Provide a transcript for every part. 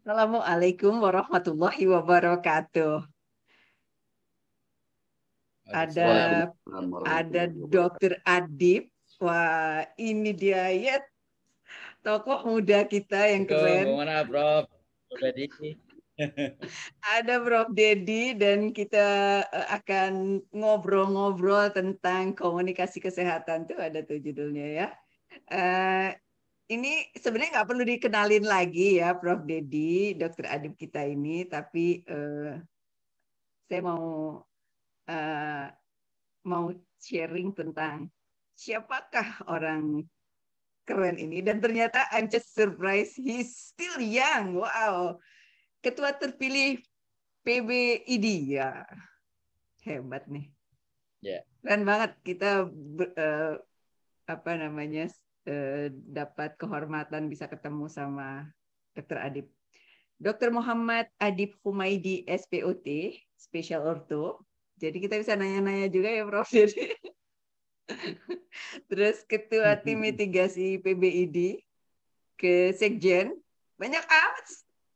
Assalamualaikum warahmatullahi wabarakatuh. Ada Waalaikumsalam ada warahmatullahi wabarakatuh. Dokter Adib. Wah, ini dia ya tokoh muda kita yang keren. Gimana, Prof? Dedi. Ada Prof. Dedi dan kita akan ngobrol-ngobrol tentang komunikasi kesehatan tuh ada tuh judulnya ya. Ini sebenarnya nggak perlu dikenalin lagi ya Prof. Dedi, Dokter Adib kita ini, tapi saya mau sharing tentang siapakah orang keren ini, dan ternyata I'm just surprised he's still young. Wow, ketua terpilih PBID ya, hebat nih. Keren banget kita dapat kehormatan bisa ketemu sama Dokter Adib. Dr. Muhammad Adib Humaidi SPOT, Special Ortho. Jadi kita bisa nanya-nanya juga ya Prof. Jadi terus ketua tim mitigasi PBID, ke Sekjen, banyak amat,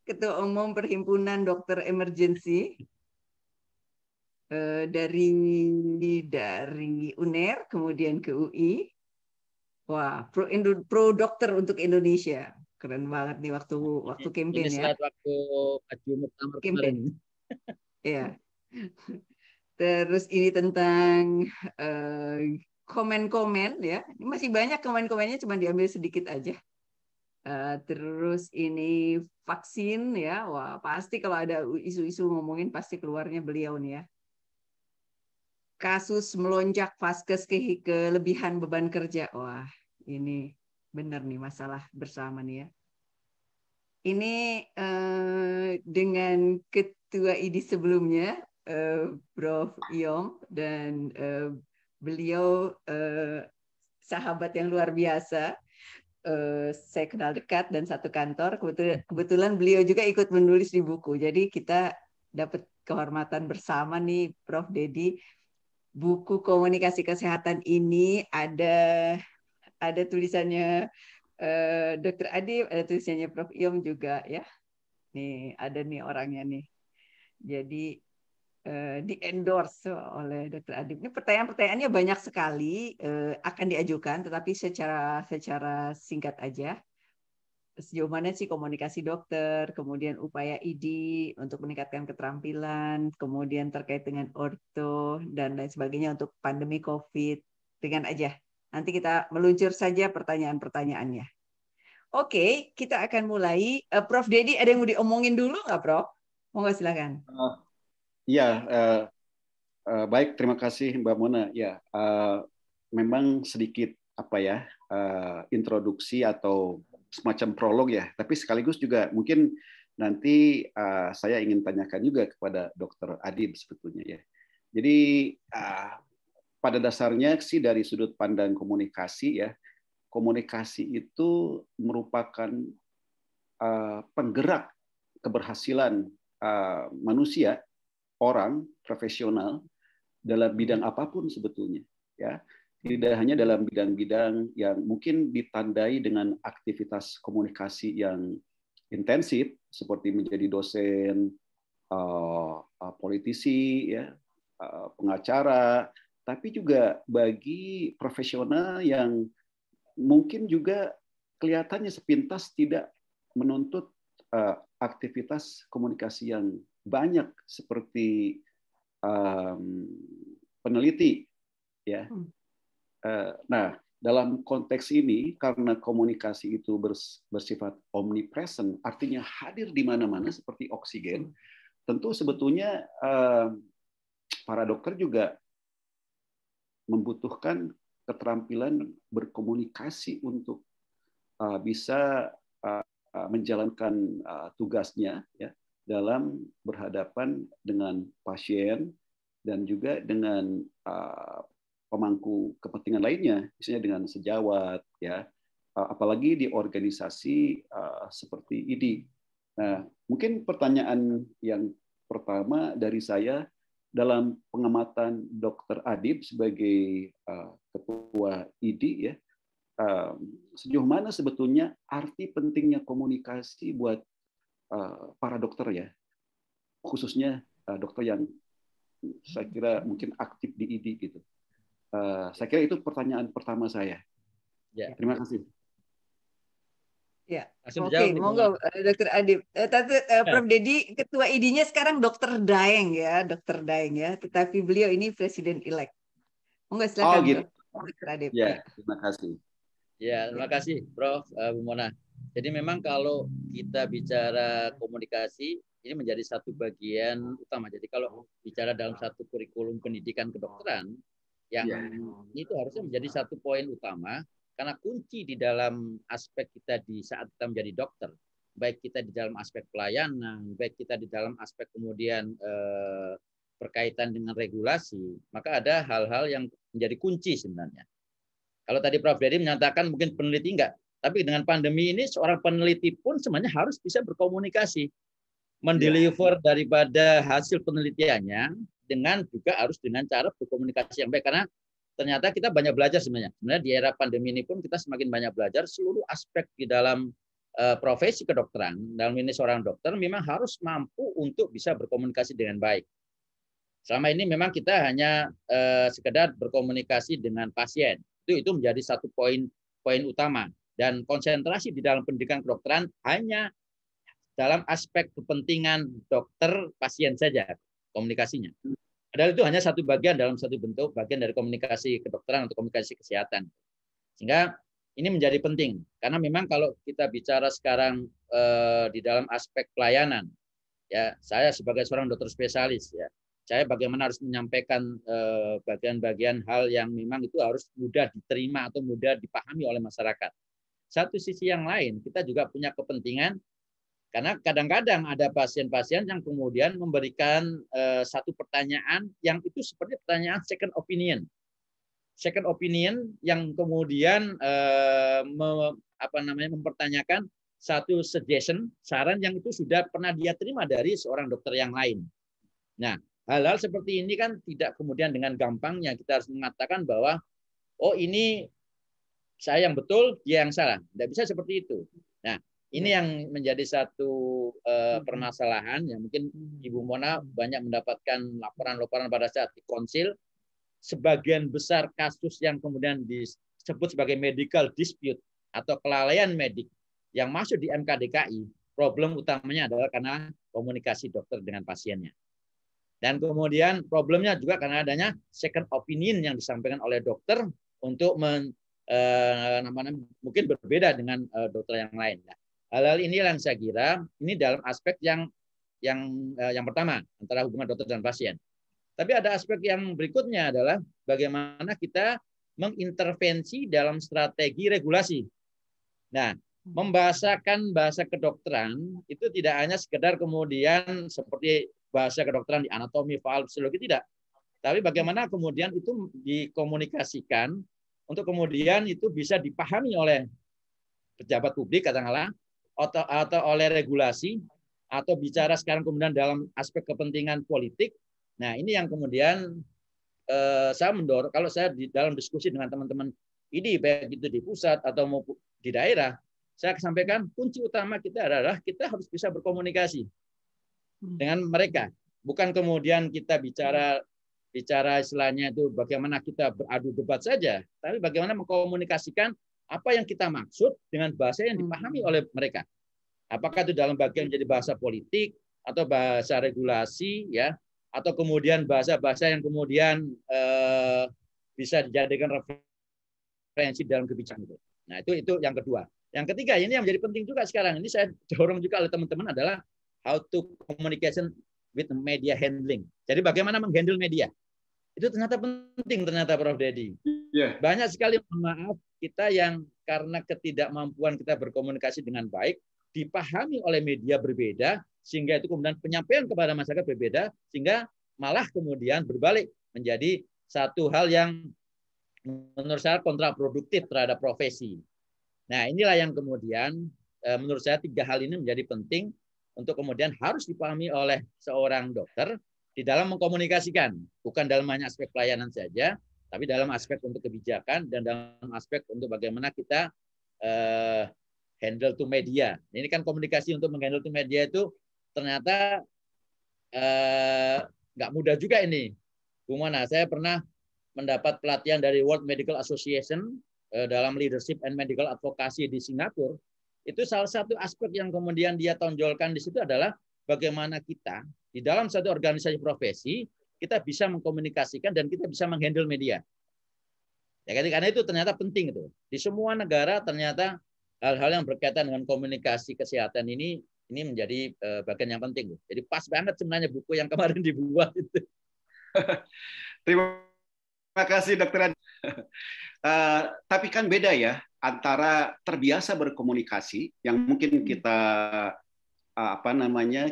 ketua umum Perhimpunan Dokter Emergency dari UNER kemudian ke UI. Wah, pro dokter untuk Indonesia. Keren banget nih waktu campaign ini ya. slide waktu Aju Muktamar Campaign. kemarin. Ya. Terus ini tentang komen-komen ya. Ini masih banyak komen-komennya, cuma diambil sedikit aja. Terus ini vaksin ya. Wah, pasti kalau ada isu-isu ngomongin pasti keluarnya beliau nih ya. Kasus melonjak vaskes kelebihan beban kerja. Wah, ini benar nih masalah bersama nih ya. Ini dengan ketua ID sebelumnya, Prof. Iyom, dan beliau sahabat yang luar biasa. Saya kenal dekat dan satu kantor. Kebetulan beliau juga ikut menulis di buku. Jadi kita dapat kehormatan bersama nih, Prof. Dedi. Buku komunikasi kesehatan ini ada tulisannya Dokter Adib, ada tulisannya Prof. Iyom juga ya. Nih ada nih orangnya nih. Jadi di endorse oleh Dokter Adib. Ini pertanyaan-pertanyaannya banyak sekali akan diajukan, tetapi secara singkat aja. Sejauh mana sih komunikasi dokter, kemudian upaya ID untuk meningkatkan keterampilan, kemudian terkait dengan orto dan lain sebagainya untuk pandemi COVID. Dengan aja. Nanti kita meluncur saja pertanyaan-pertanyaannya. Oke, kita akan mulai. Prof. Dedi, ada yang mau diomongin dulu nggak, Prof? Mau nggak, silakan. Iya, baik, terima kasih Mbak Mona. Ya, memang sedikit introduksi atau semacam prolog ya, tapi sekaligus juga mungkin nanti saya ingin tanyakan juga kepada Dokter Adib sebetulnya ya. Jadi pada dasarnya sih dari sudut pandang komunikasi ya, komunikasi itu merupakan penggerak keberhasilan manusia, orang profesional dalam bidang apapun sebetulnya ya. Tidak hanya dalam bidang-bidang yang mungkin ditandai dengan aktivitas komunikasi yang intensif seperti menjadi dosen, politisi ya, pengacara, tapi juga bagi profesional yang mungkin juga kelihatannya sepintas tidak menuntut aktivitas komunikasi yang banyak seperti peneliti ya. Nah, dalam konteks ini karena komunikasi itu bersifat omnipresent, artinya hadir di mana-mana seperti oksigen, tentu sebetulnya para dokter juga membutuhkan keterampilan berkomunikasi untuk bisa menjalankan tugasnya ya dalam berhadapan dengan pasien dan juga dengan pemangku kepentingan lainnya, misalnya dengan sejawat ya, apalagi di organisasi seperti ini. Nah, mungkin pertanyaan yang pertama dari saya, dalam pengamatan Dr. Adib sebagai ketua ID ya, sejauh mana sebetulnya arti pentingnya komunikasi buat para dokter ya, khususnya dokter yang saya kira mungkin aktif di ID gitu. Saya kira itu pertanyaan pertama saya. Ya. Terima kasih. Ya, Langsung oke, dijawab nih, monggo Dokter Adib. Prof. Dedi ketua ID-nya sekarang Dokter Daeng ya, Dokter Daeng ya. Tetapi beliau ini presiden elect. Monggo Oh silakan gitu. Dokter Adib. Ya, terima kasih. Ya, terima kasih Prof. Bu Mona. Jadi memang kalau kita bicara komunikasi, ini menjadi satu bagian utama. Jadi kalau bicara dalam satu kurikulum pendidikan kedokteran, yang itu harusnya menjadi satu poin utama, karena kunci di dalam aspek kita di saat kita menjadi dokter, baik kita di dalam aspek pelayanan, baik kita di dalam aspek kemudian berkaitan dengan regulasi, maka ada hal-hal yang menjadi kunci sebenarnya. Kalau tadi Prof. Dedi menyatakan mungkin peneliti enggak, tapi dengan pandemi ini seorang peneliti pun sebenarnya harus bisa berkomunikasi, mendeliver daripada hasil penelitiannya dengan juga harus dengan cara berkomunikasi yang baik, karena ternyata kita banyak belajar sebenarnya. Sebenarnya di era pandemi ini pun kita semakin banyak belajar seluruh aspek di dalam profesi kedokteran. Dalam ini seorang dokter memang harus mampu untuk bisa berkomunikasi dengan baik. Selama ini memang kita hanya sekedar berkomunikasi dengan pasien. Itu menjadi satu poin utama, dan konsentrasi di dalam pendidikan kedokteran hanya dalam aspek kepentingan dokter pasien saja komunikasinya. Padahal itu hanya satu bagian dalam satu bentuk bagian dari komunikasi kedokteran atau komunikasi kesehatan. Sehingga ini menjadi penting karena memang kalau kita bicara sekarang di dalam aspek pelayanan, ya saya sebagai seorang dokter spesialis ya, saya bagaimana harus menyampaikan bagian-bagian hal yang memang itu harus mudah diterima atau mudah dipahami oleh masyarakat. Satu sisi yang lain, kita juga punya kepentingan, karena kadang-kadang ada pasien-pasien yang kemudian memberikan satu pertanyaan yang itu seperti pertanyaan second opinion. Second opinion yang kemudian mempertanyakan satu suggestion, saran yang itu sudah pernah dia terima dari seorang dokter yang lain. Nah, hal-hal seperti ini kan tidak kemudian dengan gampangnya kita harus mengatakan bahwa oh ini saya yang betul, dia yang salah. Tidak bisa seperti itu. Nah, ini yang menjadi satu permasalahan yang mungkin Ibu Mona banyak mendapatkan laporan-laporan pada saat di konsil. Sebagian besar kasus yang kemudian disebut sebagai medical dispute atau kelalaian medik yang masuk di MK-DKI, problem utamanya adalah karena komunikasi dokter dengan pasiennya. Dan kemudian problemnya juga karena adanya second opinion yang disampaikan oleh dokter untuk mungkin berbeda dengan dokter yang lain. Nah, hal-hal ini yang saya kira ini dalam aspek yang pertama antara hubungan dokter dan pasien. Tapi ada aspek yang berikutnya adalah bagaimana kita mengintervensi dalam strategi regulasi. Nah, membahasakan bahasa kedokteran itu tidak hanya sekedar kemudian seperti bahasa kedokteran di anatomi, fisiologi, tidak. Tapi bagaimana kemudian itu dikomunikasikan untuk kemudian itu bisa dipahami oleh pejabat publik katakanlah atau oleh regulasi atau bicara sekarang kemudian dalam aspek kepentingan politik. Nah, ini yang kemudian saya mendorong, kalau saya di dalam diskusi dengan teman-teman ini baik itu di pusat atau maupun di daerah, saya sampaikan kunci utama kita adalah kita harus bisa berkomunikasi dengan mereka. Bukan kemudian kita bicara istilahnya itu bagaimana kita beradu debat saja, tapi bagaimana mengkomunikasikan apa yang kita maksud dengan bahasa yang dipahami oleh mereka. Apakah itu dalam bagian menjadi bahasa politik atau bahasa regulasi, ya, atau kemudian bahasa-bahasa yang kemudian bisa dijadikan referensi dalam kebijakan itu. Nah, itu yang kedua. Yang ketiga, ini yang menjadi penting juga sekarang. Ini saya dorong juga oleh teman-teman adalah how to communication with media handling. Jadi bagaimana menghandle media. Itu ternyata penting ternyata Prof. Dedi. Banyak sekali maaf kita yang karena ketidakmampuan kita berkomunikasi dengan baik, dipahami oleh media berbeda, sehingga itu kemudian penyampaian kepada masyarakat berbeda, sehingga malah kemudian berbalik menjadi satu hal yang menurut saya kontraproduktif terhadap profesi. Nah, inilah yang kemudian menurut saya tiga hal ini menjadi penting untuk kemudian harus dipahami oleh seorang dokter di dalam mengkomunikasikan, bukan dalam hanya aspek pelayanan saja, tapi dalam aspek untuk kebijakan dan dalam aspek untuk bagaimana kita handle to media. Ini kan komunikasi untuk menghandle to media itu ternyata nggak mudah juga ini. Bung Mona, saya pernah mendapat pelatihan dari World Medical Association dalam leadership and medical advocacy di Singapura. Itu salah satu aspek yang kemudian dia tonjolkan di situ adalah bagaimana kita di dalam satu organisasi profesi kita bisa mengkomunikasikan dan kita bisa menghandle media. Ya, karena itu ternyata penting itu. Di semua negara ternyata hal-hal yang berkaitan dengan komunikasi kesehatan ini menjadi bagian yang penting. Jadi pas banget sebenarnya buku yang kemarin dibuat itu. Terima kasih Dokter Adi. Tapi kan beda ya antara terbiasa berkomunikasi yang mungkin kita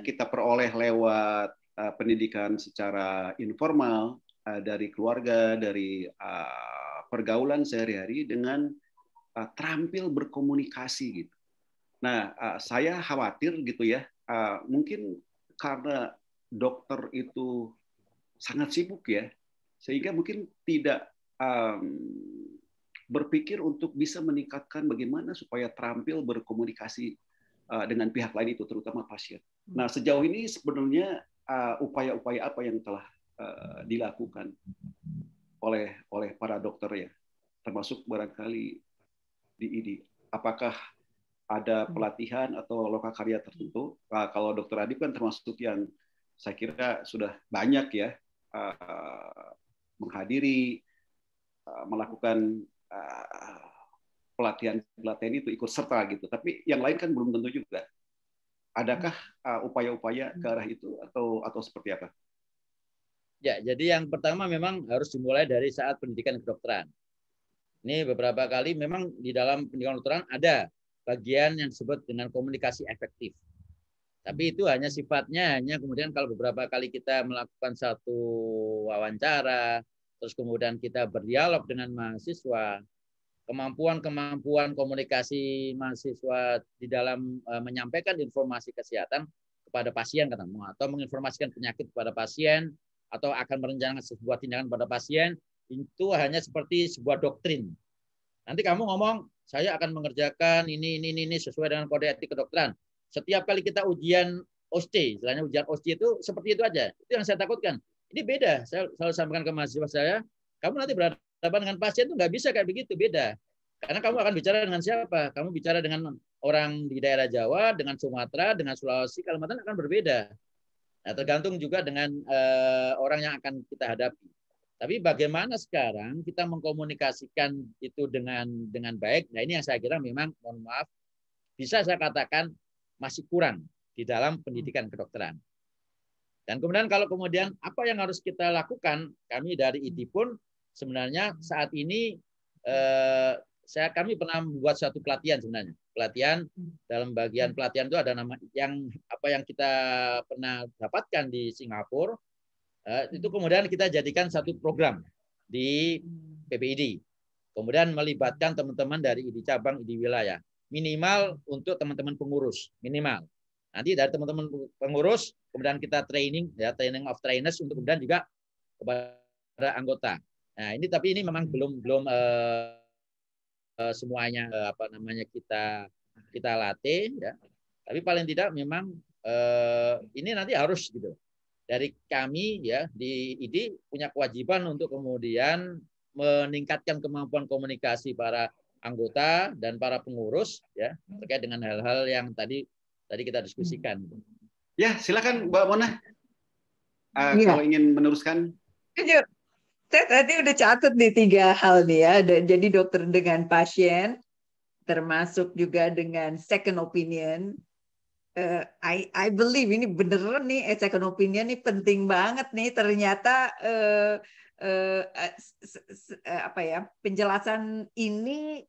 kita peroleh lewat pendidikan secara informal dari keluarga, dari pergaulan sehari-hari dengan terampil berkomunikasi gitu. Nah, saya khawatir gitu ya, mungkin karena dokter itu sangat sibuk ya, sehingga mungkin tidak berpikir untuk bisa meningkatkan bagaimana supaya terampil berkomunikasi dengan pihak lain itu, terutama pasien. Nah, sejauh ini sebenarnya upaya-upaya apa yang telah dilakukan oleh para dokter ya, termasuk barangkali di IDI. Apakah ada pelatihan atau lokakarya tertentu? Kalau Dokter Adib kan termasuk yang saya kira sudah banyak ya menghadiri, melakukan pelatihan itu ikut serta gitu. Tapi yang lain kan belum tentu juga. Adakah upaya-upaya ke arah itu atau seperti apa? Ya, jadi yang pertama memang harus dimulai dari saat pendidikan kedokteran. Ini beberapa kali memang di dalam pendidikan kedokteran ada bagian yang disebut dengan komunikasi efektif. Tapi itu hanya sifatnya kemudian kalau beberapa kali kita melakukan satu wawancara, terus kemudian kita berdialog dengan mahasiswa, kemampuan komunikasi mahasiswa di dalam menyampaikan informasi kesehatan kepada pasien atau menginformasikan penyakit kepada pasien atau akan merencanakan sebuah tindakan pada pasien itu hanya seperti sebuah doktrin. Nanti kamu ngomong, saya akan mengerjakan ini sesuai dengan kode etik kedokteran. Setiap kali kita ujian OSCE, istilahnya ujian OSCE itu seperti itu aja. Itu yang saya takutkan. Ini beda. Saya selalu sampaikan ke mahasiswa saya, kamu nanti berhadapan dengan pasien itu nggak bisa kayak begitu, beda. Karena kamu akan bicara dengan siapa? Kamu bicara dengan orang di daerah Jawa, dengan Sumatera, dengan Sulawesi, Kalimantan akan berbeda. Nah, tergantung juga dengan orang yang akan kita hadapi. Tapi bagaimana sekarang kita mengkomunikasikan itu dengan baik? Nah, ini yang saya kira memang, mohon maaf, bisa saya katakan masih kurang di dalam pendidikan kedokteran. Dan kemudian kalau kemudian apa yang harus kita lakukan, kami dari IDI pun sebenarnya saat ini kami pernah membuat satu pelatihan sebenarnya. Pelatihan dalam bagian pelatihan itu ada nama yang kita pernah dapatkan di Singapura. Itu kemudian kita jadikan satu program di PPID. Kemudian melibatkan teman-teman dari IDI cabang, IDI wilayah. Minimal untuk teman-teman pengurus, minimal. Nanti dari teman-teman pengurus, kemudian kita training of trainers untuk kemudian juga kepada anggota. Nah, tapi ini memang belum semuanya kita latih ya. Tapi paling tidak memang ini nanti harus gitu. Dari kami ya di IDI punya kewajiban untuk kemudian meningkatkan kemampuan komunikasi para anggota dan para pengurus ya terkait dengan hal-hal yang tadi kita diskusikan. Ya, silakan Mbak Mona. Kalau ingin meneruskan. Saya tadi udah catat nih 3 hal nih ya. Jadi dokter dengan pasien, termasuk juga dengan second opinion. I believe ini beneran nih second opinion nih penting banget nih. Ternyata penjelasan ini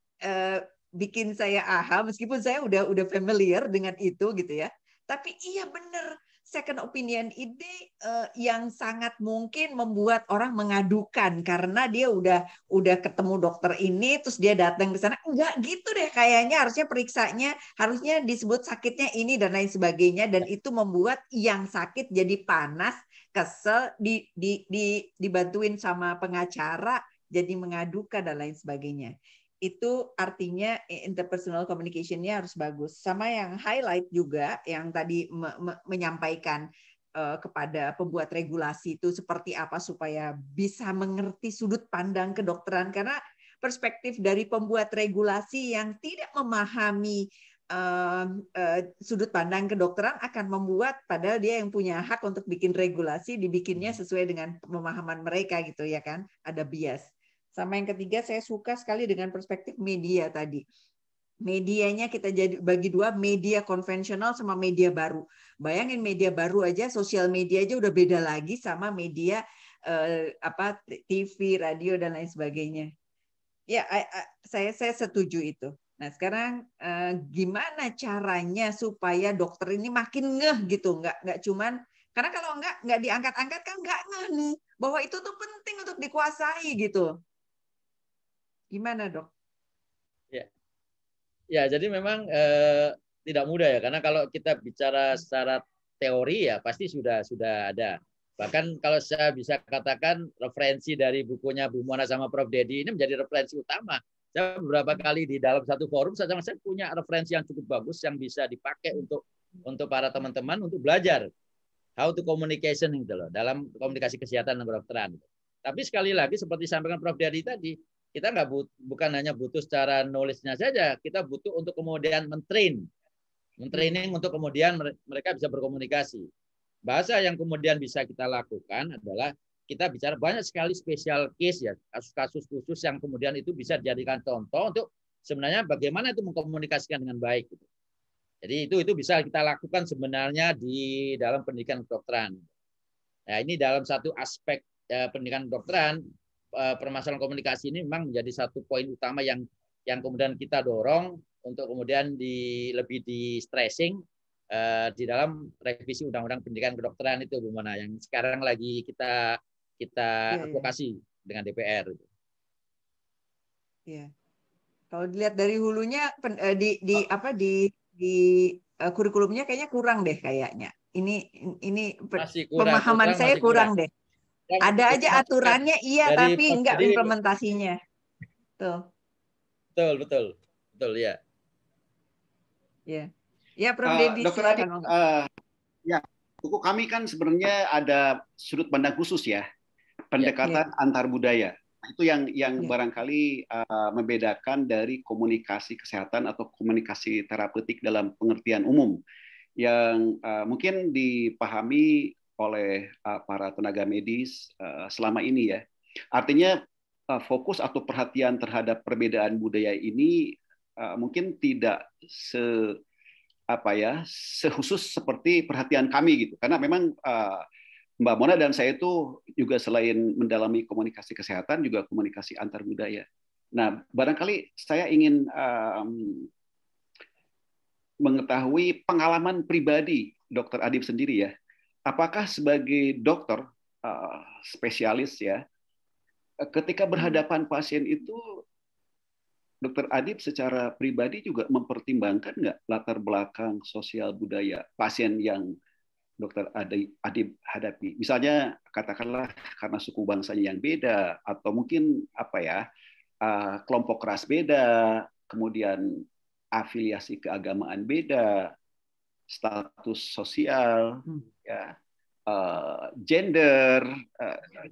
bikin saya meskipun saya udah familiar dengan itu gitu ya. Tapi iya bener, second opinion ini yang sangat mungkin membuat orang mengadukan karena dia udah ketemu dokter ini terus dia datang ke sana, enggak gitu deh kayaknya, harusnya periksanya harusnya disebut sakitnya ini dan lain sebagainya, dan itu membuat yang sakit jadi panas, kesel, dibantuin sama pengacara jadi mengadukan dan lain sebagainya. itu artinya interpersonal communication-nya harus bagus. Sama yang highlight juga, yang tadi menyampaikan kepada pembuat regulasi itu seperti apa supaya bisa mengerti sudut pandang kedokteran. Karena perspektif dari pembuat regulasi yang tidak memahami sudut pandang kedokteran akan membuat, padahal dia yang punya hak untuk bikin regulasi, dibikinnya sesuai dengan pemahaman mereka gitu ya kan, ada bias. Sama yang ketiga, saya suka sekali dengan perspektif media tadi. Medianya kita jadi bagi dua, media konvensional sama media baru. Bayangin media baru aja, sosial media aja udah beda lagi sama media TV, radio dan lain sebagainya. Ya, saya setuju itu. Nah, sekarang gimana caranya supaya dokter ini makin ngeh gitu, nggak cuman karena kalau nggak diangkat-angkat kan nggak ngeh nih bahwa itu tuh penting untuk dikuasai gitu. Gimana, Dok? Ya, jadi memang tidak mudah ya, karena kalau kita bicara secara teori ya pasti sudah ada. Bahkan kalau saya bisa katakan referensi dari bukunya Bu Mona sama Prof. Dedi ini menjadi referensi utama. Saya beberapa kali di dalam satu forum saya punya referensi yang cukup bagus yang bisa dipakai untuk para teman-teman untuk belajar how to communication gitu loh, dalam komunikasi kesehatan dan kedokteran. Tapi sekali lagi seperti sampaikan Prof. Dedi tadi, kita bukan hanya butuh secara knowledge-nya saja, kita butuh untuk kemudian mentraining untuk kemudian mereka bisa berkomunikasi. Bahasa yang kemudian bisa kita lakukan adalah kita bicara banyak sekali special case ya, kasus-kasus khusus yang kemudian itu bisa dijadikan contoh untuk sebenarnya bagaimana itu mengkomunikasikan dengan baik. Jadi itu bisa kita lakukan sebenarnya di dalam pendidikan kedokteran. Nah, ini dalam satu aspek pendidikan kedokteran, permasalahan komunikasi ini memang menjadi satu poin utama yang kemudian kita dorong untuk kemudian lebih di stressing di dalam revisi Undang-Undang Pendidikan Kedokteran itu, Bu Mona, yang sekarang lagi kita advokasi dengan DPR. Iya. Kalau dilihat dari hulunya di kurikulumnya kayaknya kurang deh kayaknya. Ini pemahaman saya kurang deh. Ada aja aturannya iya, tapi enggak implementasinya. Betul ya. Ya. Ya, Prof. Dedi, Dokter Adi, ya, buku kami kan sebenarnya ada sudut pandang khusus ya, pendekatan antar budaya. Itu yang barangkali membedakan dari komunikasi kesehatan atau komunikasi terapeutik dalam pengertian umum yang mungkin dipahami oleh para tenaga medis selama ini ya. Artinya fokus atau perhatian terhadap perbedaan budaya ini mungkin tidak sekhusus seperti perhatian kami gitu. Karena memang Mbak Mona dan saya itu juga selain mendalami komunikasi kesehatan juga komunikasi antar budaya. Nah, barangkali saya ingin mengetahui pengalaman pribadi Dokter Adib sendiri ya. Apakah sebagai dokter spesialis ya, ketika berhadapan pasien itu Dokter Adib secara pribadi juga mempertimbangkan nggak latar belakang sosial budaya pasien yang Dokter Adib hadapi? Misalnya katakanlah karena suku bangsanya yang beda, atau mungkin kelompok ras beda, kemudian afiliasi keagamaan beda, status sosial, ya, gender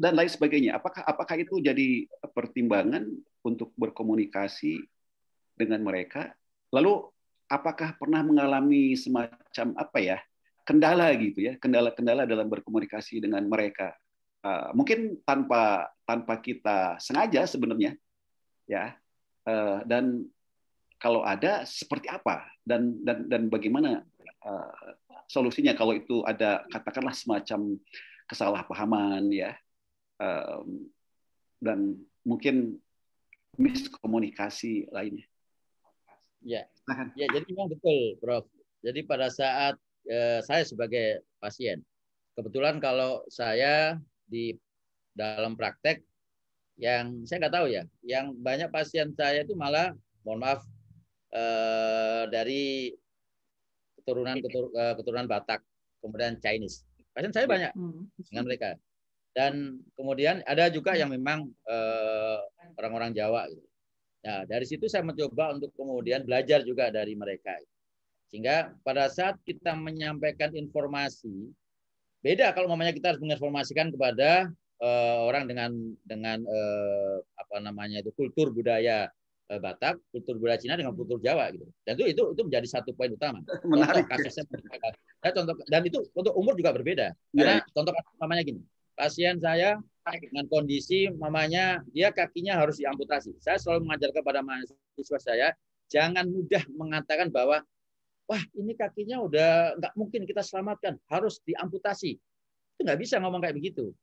dan lain sebagainya. Apakah itu jadi pertimbangan untuk berkomunikasi dengan mereka? Lalu apakah pernah mengalami semacam kendala gitu ya, kendala dalam berkomunikasi dengan mereka? Mungkin tanpa kita sengaja sebenarnya, ya. Dan kalau ada seperti apa dan bagaimana solusinya kalau itu ada katakanlah semacam kesalahpahaman ya, dan mungkin miskomunikasi lainnya. Ya, jadi memang betul, Prof. Jadi pada saat saya sebagai pasien, kebetulan kalau saya di dalam praktek yang saya nggak tahu ya, yang banyak pasien saya itu malah, mohon maaf, dari keturunan Batak, kemudian Chinese. Pasien saya banyak dengan mereka. Dan kemudian ada juga yang memang orang-orang Jawa gitu. Nah, dari situ saya mencoba untuk kemudian belajar juga dari mereka. Sehingga pada saat kita menyampaikan informasi, beda kalau namanya kita harus menginformasikan kepada orang dengan apa namanya itu kultur budaya Batak, kultur budaya Cina dengan kultur Jawa gitu. Dan itu menjadi satu poin utama. Menarik. Contoh kasusnya contoh, dan itu untuk umur juga berbeda. Karena contoh namanya gini, pasien saya dengan kondisi mamanya dia kakinya harus diamputasi. Saya selalu mengajarkan kepada mahasiswa saya, jangan mudah mengatakan bahwa wah ini kakinya udah nggak mungkin kita selamatkan, harus diamputasi. Itu nggak bisa ngomong kayak begitu.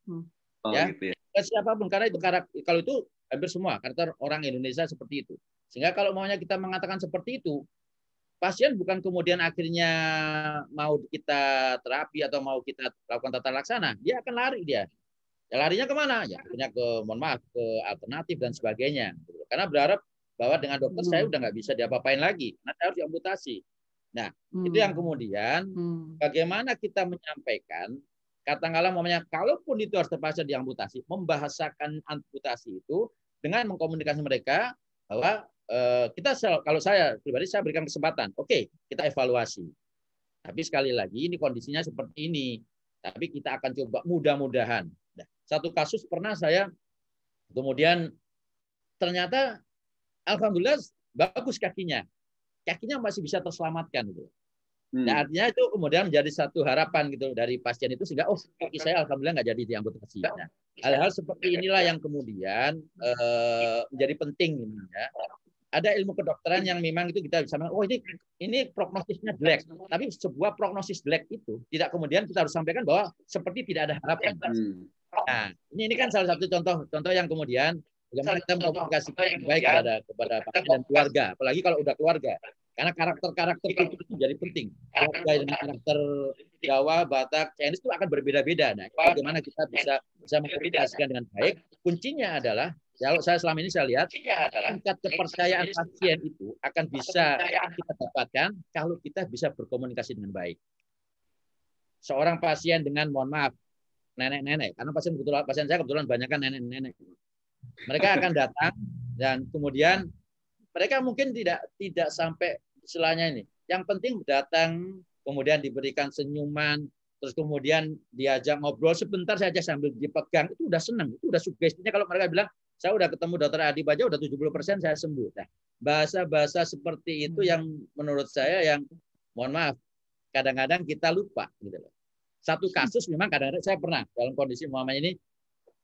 Ya, gitu ya. Siapapun, karena itu kalau itu hampir semua karakter orang Indonesia seperti itu. Sehingga kalau maunya kita mengatakan seperti itu, pasien bukan kemudian akhirnya mau kita terapi atau mau kita lakukan tata laksana, dia akan lari dia. Ya larinya kemana? Ya akhirnya mohon maaf, ke alternatif dan sebagainya. Karena berharap bahwa dengan dokter saya udah nggak bisa diapa-apain lagi, karena saya harus diamputasi. Nah, itu yang kemudian bagaimana kita menyampaikan, katakanlah umpamanya kalaupun itu harus terpaksa diamputasi, membahasakan amputasi itu dengan mengkomunikasi mereka bahwa kita, kalau saya pribadi saya berikan kesempatan, oke, kita evaluasi. Tapi sekali lagi ini kondisinya seperti ini. Tapi kita akan coba mudah-mudahan. Nah, satu kasus pernah saya kemudian ternyata alhamdulillah bagus kakinya masih bisa terselamatkan gitu. Nah, artinya itu kemudian menjadi satu harapan gitu dari pasien itu, sehingga kaki saya alhamdulillah nggak jadi diamputasi. Nah, hal-hal seperti inilah yang kemudian menjadi penting ya. Ada ilmu kedokteran yang memang itu kita bisa ini prognosisnya jelek, tapi sebuah prognosis jelek itu tidak kemudian kita harus sampaikan bahwa seperti tidak ada harapan. Nah, ini kan salah satu contoh yang kemudian bagaimana kita mengkomunikasikan yang baik kepada pasien dan keluarga, apalagi kalau udah keluarga. Karena karakter itu jadi penting. Keluarga dengan karakter Jawa, Batak, Chinese itu akan berbeda-beda. Nah, bagaimana kita bisa mengkomunikasikan dengan baik? Kuncinya adalah, kalau saya selama ini saya lihat, tingkat kepercayaan pasien itu akan bisa kita dapatkan kalau kita bisa berkomunikasi dengan baik. Seorang pasien dengan, mohon maaf, nenek-nenek, karena pasien saya kebetulan banyak kan nenek-nenek. Mereka akan datang dan kemudian mereka mungkin tidak sampai istilahnya ini. Yang penting datang, kemudian diberikan senyuman, terus kemudian diajak ngobrol sebentar saja sambil dipegang, itu udah senang, itu udah sugestinya. Kalau mereka bilang, saya udah ketemu dokter Adib aja udah 70% saya sembuh. Nah, bahasa-bahasa seperti itu yang menurut saya yang, mohon maaf, kadang-kadang kita lupa gitu loh. Satu kasus memang kadang-kadang saya pernah dalam kondisi Muhammad ini,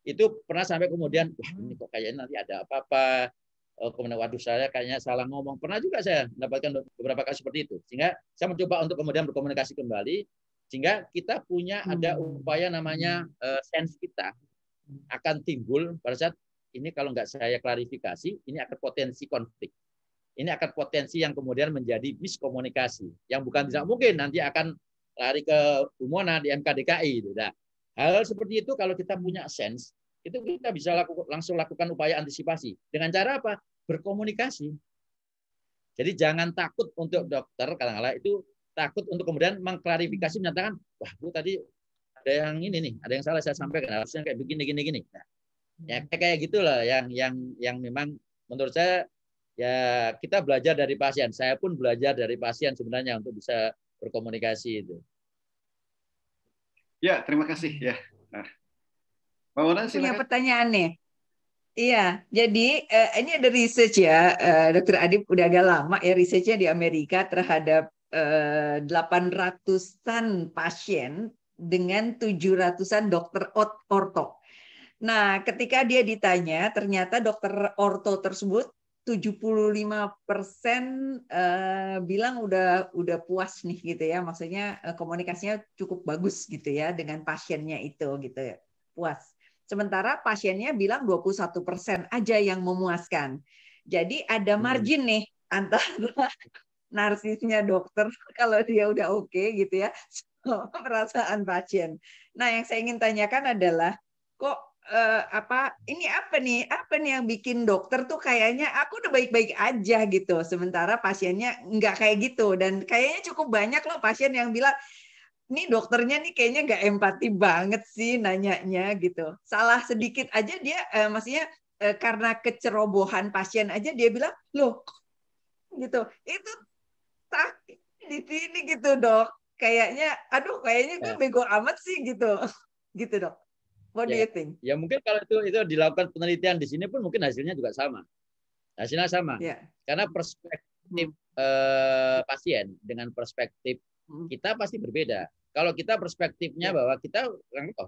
itu pernah sampai kemudian, wah ini kok kayaknya nanti ada apa-apa, kemudian waduh saya kayaknya salah ngomong. Pernah juga saya mendapatkan beberapa kasus seperti itu. Sehingga saya mencoba untuk kemudian berkomunikasi kembali, sehingga kita punya ada upaya namanya sense kita akan timbul pada saat ini, kalau nggak saya klarifikasi, ini akan potensi konflik. Ini akan potensi yang kemudian menjadi miskomunikasi. Yang bukan tidak mungkin nanti akan lari ke Umona di MKDKI. Nah, hal seperti itu kalau kita punya sense, itu kita bisa langsung lakukan upaya antisipasi. Dengan cara apa? Berkomunikasi. Jadi jangan takut untuk dokter, kadang-kadang itu takut untuk kemudian mengklarifikasi, menyatakan, wah Bu tadi ada yang ini nih, ada yang salah saya sampaikan, harusnya kayak begini. Nah, ya kayak gitulah yang memang menurut saya ya kita belajar dari pasien. Saya pun belajar dari pasien sebenarnya untuk bisa berkomunikasi itu. Ya, terima kasih ya. Nah, Mbak Mona, silakan. Punya pertanyaan nih. Iya, jadi ini ada research ya, Dr. Adib udah agak lama ya researchnya di Amerika terhadap 800-an pasien dengan 700-an dokter orto. Nah, ketika dia ditanya, ternyata dokter orto tersebut 75% bilang udah puas nih gitu ya, maksudnya komunikasinya cukup bagus gitu ya dengan pasiennya itu gitu ya, puas. Sementara pasiennya bilang 21% aja yang memuaskan. Jadi ada margin nih antara narsisnya dokter kalau dia udah oke gitu ya, perasaan pasien. Nah, yang saya ingin tanyakan adalah kok ini apa nih yang bikin dokter tuh kayaknya aku udah baik-baik aja gitu, sementara pasiennya nggak kayak gitu, dan kayaknya cukup banyak loh pasien yang bilang nih dokternya nih kayaknya nggak empati banget sih nanyanya gitu, salah sedikit aja dia maksudnya karena kecerobohan pasien aja dia bilang, loh gitu, itu sakit di sini gitu dok. Kayaknya, aduh kayaknya gue bego amat sih gitu, gitu dok. What do you think? Ya mungkin kalau itu dilakukan penelitian di sini pun mungkin hasilnya juga sama. Hasilnya sama. Karena perspektif pasien dengan perspektif kita pasti berbeda. Kalau kita perspektifnya bahwa kita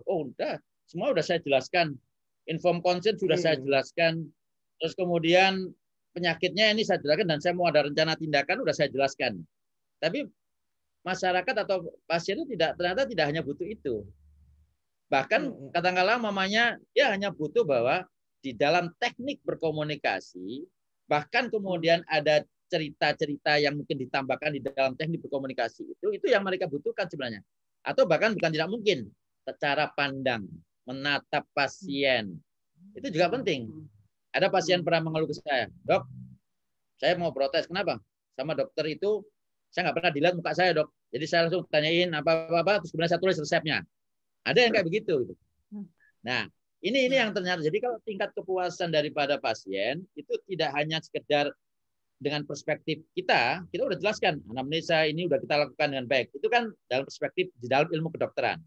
udah semua udah saya jelaskan, inform consent sudah saya jelaskan, terus kemudian penyakitnya ini saya jelaskan dan saya mau ada rencana tindakan udah saya jelaskan. Tapi masyarakat atau pasien itu ternyata tidak hanya butuh itu. Bahkan katakanlah mamanya dia hanya butuh bahwa di dalam teknik berkomunikasi, bahkan kemudian ada cerita-cerita yang mungkin ditambahkan di dalam teknik berkomunikasi itu yang mereka butuhkan sebenarnya. Atau bahkan bukan tidak mungkin, secara pandang, menatap pasien. Itu juga penting. Ada pasien pernah mengeluh ke saya, dok, saya mau protes. Kenapa? Sama dokter itu, saya nggak pernah dilihat muka saya, dok. Jadi saya langsung tanyain apa-apa, terus kemudian saya tulis resepnya. Ada yang kayak begitu. Nah, ini yang ternyata. Jadi kalau tingkat kepuasan daripada pasien, itu tidak hanya sekedar dengan perspektif kita udah jelaskan anamnesa ini udah kita lakukan dengan baik. Itu kan dalam perspektif di dalam ilmu kedokteran.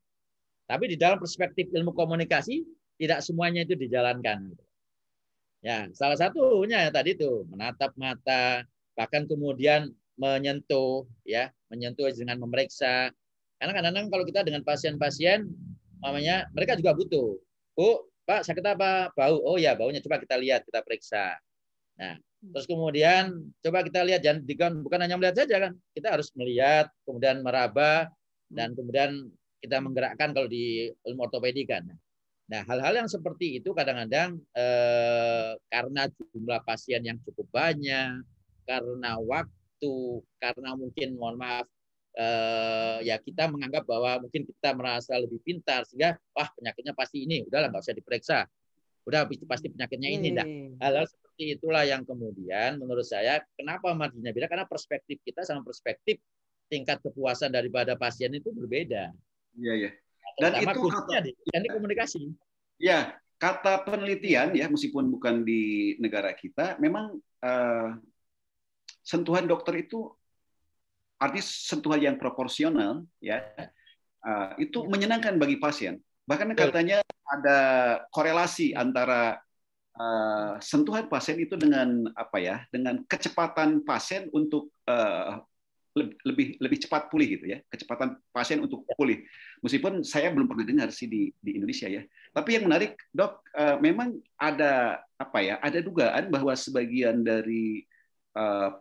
Tapi di dalam perspektif ilmu komunikasi tidak semuanya itu dijalankan. Ya, salah satunya ya tadi itu menatap mata, bahkan kemudian menyentuh dengan memeriksa. Karena kadang-kadang kalau kita dengan pasien-pasien, mamanya mereka juga butuh. Bu, Pak, sakit apa? Bau. Oh ya, baunya coba kita lihat, kita periksa. Nah, terus kemudian coba kita lihat, bukan hanya melihat saja kan, kita harus melihat, kemudian meraba, dan kemudian kita menggerakkan kalau di ilmu ortopedi kan. Nah, hal-hal yang seperti itu kadang-kadang karena jumlah pasien yang cukup banyak, karena waktu, karena mungkin mohon maaf ya kita menganggap bahwa mungkin kita merasa lebih pintar sehingga penyakitnya pasti ini, udahlah nggak usah diperiksa. Udah pasti penyakitnya ini dah. Hal-hal seperti itulah yang kemudian menurut saya kenapa marginnya beda, karena perspektif kita sama perspektif tingkat kepuasan daripada pasien itu berbeda. Iya, iya. Dan itu khususnya di teknik komunikasi. Ya, kata penelitian ya meskipun bukan di negara kita, memang sentuhan dokter itu artinya sentuhan yang proporsional ya. Itu menyenangkan bagi pasien. Bahkan katanya ada korelasi antara sentuhan pasien itu dengan dengan kecepatan pasien untuk lebih cepat pulih gitu ya, kecepatan pasien untuk pulih. Meskipun saya belum pernah dengar sih di Indonesia ya. Tapi yang menarik, dok, memang ada ada dugaan bahwa sebagian dari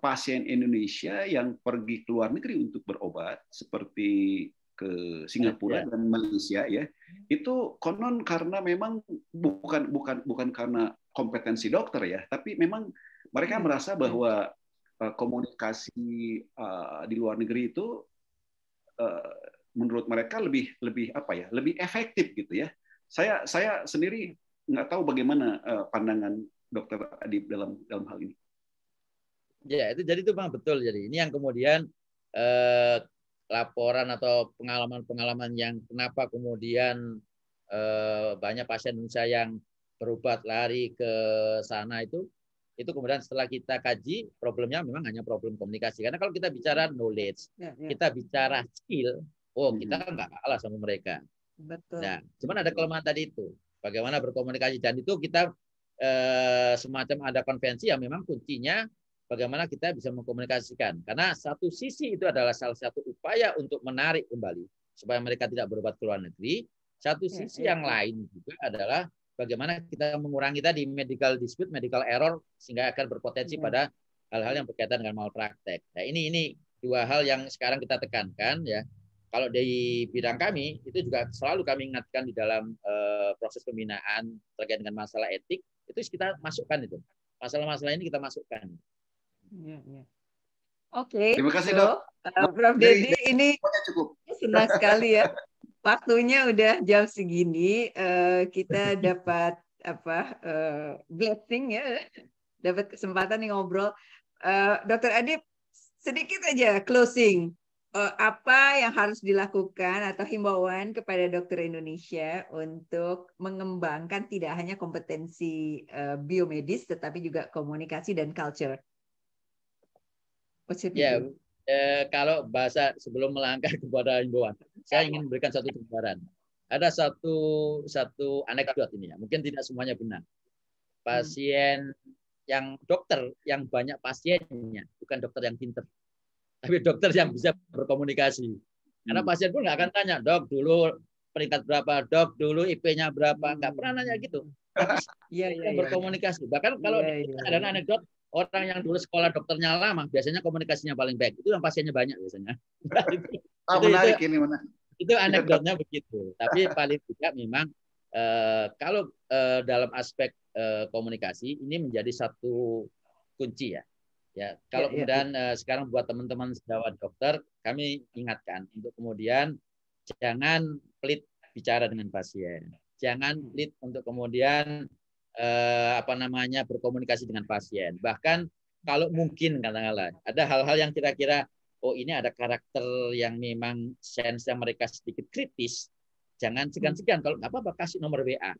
pasien Indonesia yang pergi ke luar negeri untuk berobat seperti ke Singapura dan Malaysia ya, itu konon karena memang bukan karena kompetensi dokter ya, tapi memang mereka merasa bahwa komunikasi di luar negeri itu menurut mereka lebih efektif gitu ya. Saya sendiri nggak tahu bagaimana pandangan dokter Adib dalam hal ini. Ya, jadi itu memang betul. Jadi ini yang kemudian laporan atau pengalaman-pengalaman yang kenapa kemudian banyak pasien Indonesia yang berobat lari ke sana itu kemudian setelah kita kaji problemnya memang hanya problem komunikasi. Karena kalau kita bicara knowledge, kita bicara skill, kita nggak kalah sama mereka. Betul. Nah, cuman ada kelemahan tadi itu, bagaimana berkomunikasi, dan itu kita semacam ada konvensi yang memang kuncinya bagaimana kita bisa mengkomunikasikan. Karena satu sisi itu adalah salah satu upaya untuk menarik kembali supaya mereka tidak berobat ke luar negeri. Satu sisi yang lain juga adalah bagaimana kita mengurangi tadi medical dispute, medical error, sehingga akan berpotensi pada hal-hal yang berkaitan dengan malpraktek. Nah, ini dua hal yang sekarang kita tekankan ya. Kalau di bidang kami itu juga selalu kami ingatkan di dalam proses pembinaan terkait dengan masalah etik, itu kita masukkan itu. Masalah-masalah ini kita masukkan. Oke. Terima kasih, Dok. Prof. Dedi, ini cukup. senang sekali ya. Waktunya udah jam segini, kita dapat blessing ya, dapat kesempatan nih ngobrol. Dokter Adib, sedikit aja closing. apa yang harus dilakukan atau himbauan kepada dokter Indonesia untuk mengembangkan tidak hanya kompetensi biomedis, tetapi juga komunikasi dan culture? Ya, kalau bahasa sebelum melangkah kepada himbauan, saya ingin memberikan satu gambaran. Ada satu anekdot ini ya, mungkin tidak semuanya benar. Pasien yang dokter yang banyak pasiennya, bukan dokter yang pinter, tapi dokter yang bisa berkomunikasi. Karena pasien pun nggak akan tanya, dok dulu peringkat berapa, dok dulu IP-nya berapa, nggak pernah nanya gitu. Tapi berkomunikasi. Bahkan kalau ada anekdot, orang yang dulu sekolah dokternya lama, biasanya komunikasinya paling baik. Itu yang pasiennya banyak biasanya. Menarik ini, menarik. Itu anekdotnya begitu. Tapi paling tidak memang kalau dalam aspek komunikasi ini menjadi satu kunci ya. Ya, kalau kemudian sekarang buat teman-teman sejawat dokter, kami ingatkan untuk kemudian jangan pelit bicara dengan pasien, jangan pelit untuk kemudian berkomunikasi dengan pasien. Bahkan kalau mungkin katakanlah ada hal-hal yang kira-kira ini ada karakter yang memang sense mereka sedikit kritis, jangan segan-segan kalau nggak apa-apa kasih nomor WA.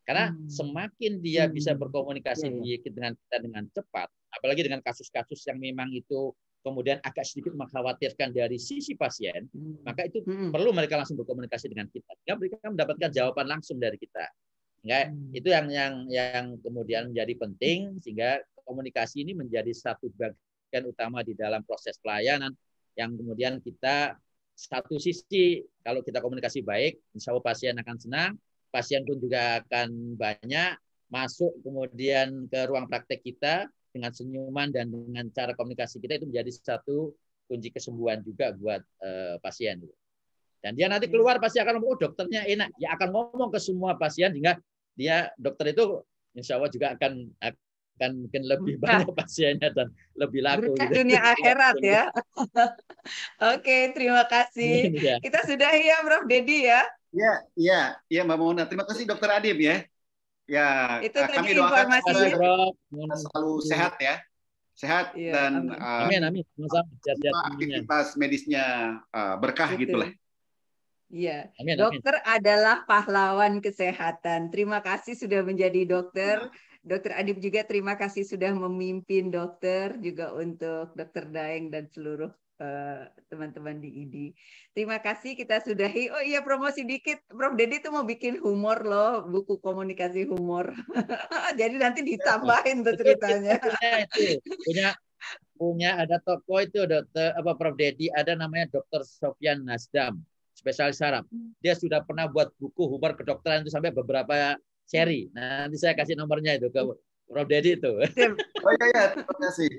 Karena semakin dia bisa berkomunikasi dengan kita dengan cepat, apalagi dengan kasus-kasus yang memang itu kemudian agak sedikit mengkhawatirkan dari sisi pasien, maka itu perlu mereka langsung berkomunikasi dengan kita. Sehingga mereka mendapatkan jawaban langsung dari kita. Sehingga itu yang kemudian menjadi penting, sehingga komunikasi ini menjadi satu bagian utama di dalam proses pelayanan yang kemudian kita satu sisi kalau kita komunikasi baik, insya Allah pasien akan senang, pasien pun juga akan banyak masuk kemudian ke ruang praktek kita dengan senyuman dan dengan cara komunikasi kita itu menjadi satu kunci kesembuhan juga buat pasien. Dan dia nanti keluar pasti akan ngomong, dokternya enak. Dia akan ngomong ke semua pasien sehingga dia dokter itu insya Allah juga akan mungkin lebih banyak pasiennya dan lebih laku. Berkah dunia akhirat ya. Oke, terima kasih. Kita sudahi ya, Prof. Dedi ya. Iya, Mbak Mona. Terima kasih Dokter Adib ya. Ya, itu kami doakan semoga selalu sehat ya. Sehat dan amin. aktivitas medisnya berkah gitulah. Iya, dokter adalah pahlawan kesehatan. Terima kasih sudah menjadi dokter. Dokter Adib juga terima kasih sudah memimpin dokter, juga untuk Dokter Daeng dan seluruh teman-teman di ID. Terima kasih, kita sudahi. Oh iya, promosi dikit. Prof. Dedi tuh mau bikin humor loh, buku komunikasi humor. Jadi nanti ditambahin tuh ceritanya. Punya ada toko itu Prof. Dedi, ada namanya Dr. Sofyan Nasdam, spesialis saraf. Dia sudah pernah buat buku humor kedokteran itu sampai beberapa seri. Nah, nanti saya kasih nomornya itu ke Prof. Dedi itu. Oh iya, terima kasih.